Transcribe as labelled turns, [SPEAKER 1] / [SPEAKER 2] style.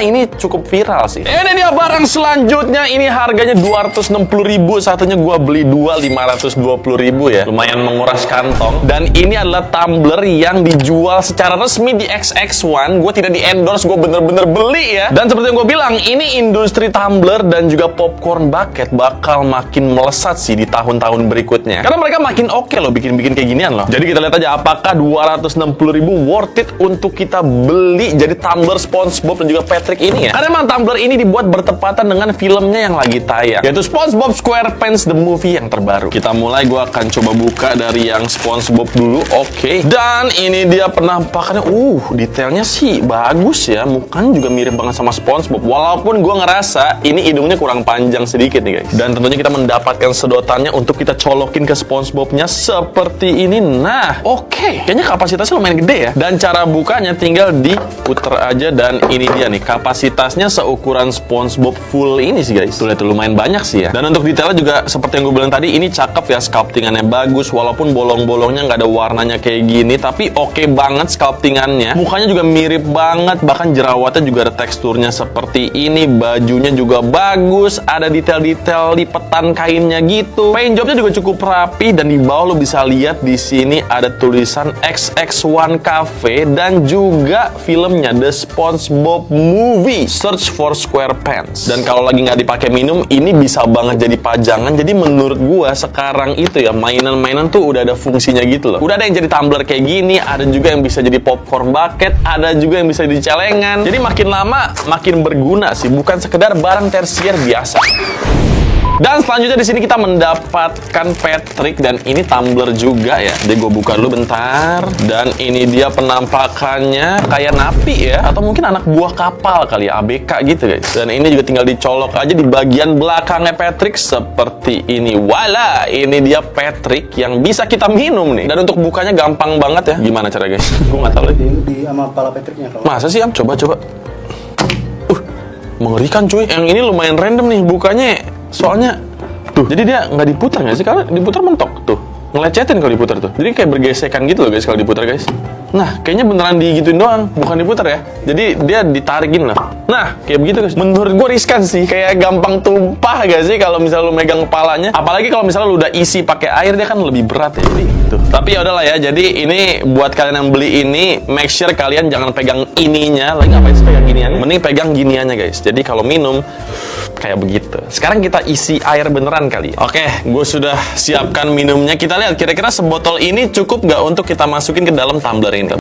[SPEAKER 1] Ini cukup viral sih. Ini dia barang selanjutnya. Ini harganya 260.000. Satunya gua beli 520.000 ya. Lumayan menguras kantong. Dan ini adalah tumbler yang dijual secara resmi di XX1. Gue tidak di endorse, gue bener-bener beli ya. Dan seperti yang gue bilang, ini industri tumbler dan juga popcorn bucket bakal makin melesat sih di tahun-tahun berikutnya. Karena mereka makin oke loh bikin-bikin kayak ginian loh. Jadi kita lihat aja apakah 260.000 worth it untuk kita beli jadi tumbler SpongeBob dan juga Patrick ini ya. Karena emang tumbler ini dibuat bertepatan dengan filmnya yang lagi tayang, yaitu SpongeBob SquarePants The Movie yang terbaru. Kita mulai, gue akan coba buka dari yang SpongeBob dulu. Oke. Dan ini dia penampakannya. Detailnya sih bagus ya. Mukanya juga mirip banget sama SpongeBob. Walaupun gue ngerasa ini hidungnya kurang panjang sedikit nih guys. Dan tentunya kita mendapatkan sedotannya untuk kita colokin ke SpongeBobnya seperti ini. Nah, oke. Kayaknya kapasitasnya lumayan gede ya. Dan cara bukanya tinggal diputer aja. Dan ini dia nih, kapasitasnya seukuran SpongeBob full ini sih guys. Tuh lihat, lumayan banyak sih ya. Dan untuk detailnya juga seperti yang gue bilang tadi, ini cakep ya, sculptingannya bagus. Walaupun bolong-bolongnya nggak ada warnanya kayak gini, tapi oke banget sculptingannya. Mukanya juga mirip banget, bahkan jerawatnya juga ada teksturnya seperti ini. Bajunya juga bagus, ada detail-detail lipetan kainnya gitu. Paint jobnya juga cukup rapi, dan di bawah lo bisa lihat di sini ada tulisan XX1 Cafe dan juga filmnya The SpongeBob Movie, Search for SquarePants. Dan kalau lagi nggak dipakai minum, ini bisa banget jadi pajangan. Jadi menurut gua sekarang itu ya, mainan-mainan tuh udah ada fungsinya gitu loh. Udah ada yang jadi tumbler kayak gini, ada juga yang bisa jadi popcorn bucket, ada juga yang bisa jadi celengan. Jadi makin lama makin berguna sih, bukan sekedar barang tersier biasa. Dan selanjutnya di sini kita mendapatkan Patrick, dan ini tumbler juga ya. Jadi gue buka dulu bentar. Dan ini dia penampakannya kayak napi ya, atau mungkin anak buah kapal kali ya, ABK gitu guys. Dan ini juga tinggal dicolok aja di bagian belakangnya Patrick seperti ini. Wala, ini dia Patrick yang bisa kita minum nih. Dan untuk bukanya gampang banget ya. Gimana cara guys? Gue nggak tahu lagi.
[SPEAKER 2] Di sama kepala Patricknya kalau.
[SPEAKER 1] Masa sih Am? Coba. Mengerikan cuy. Yang ini lumayan random nih bukanya. Soalnya tuh, jadi dia nggak diputar nggak sih? Karena diputar mentok tuh, ngelecetin kalau diputar tuh. Jadi kayak bergesekan gitu loh guys kalau diputar guys. Nah, kayaknya beneran digituin doang, bukan diputar ya. Jadi dia ditarikin lah. Nah, kayak begitu guys. Menurut gue riskan sih, kayak gampang tumpah gak sih kalau misalnya lu megang kepalanya. Apalagi kalau misalnya lu udah isi pakai air, dia kan lebih berat ya. Jadi gitu. Tapi ya udahlah ya. Jadi ini buat kalian yang beli ini, make sure kalian jangan pegang ininya. Lagi ngapain sih pegang giniannya? Mending pegang giniannya guys. Jadi kalau minum kayak begitu. Sekarang kita isi air beneran kali. Oke, gue sudah siapkan minumnya. Kita lihat kira-kira sebotol ini cukup nggak untuk kita masukin ke dalam tumbler ini.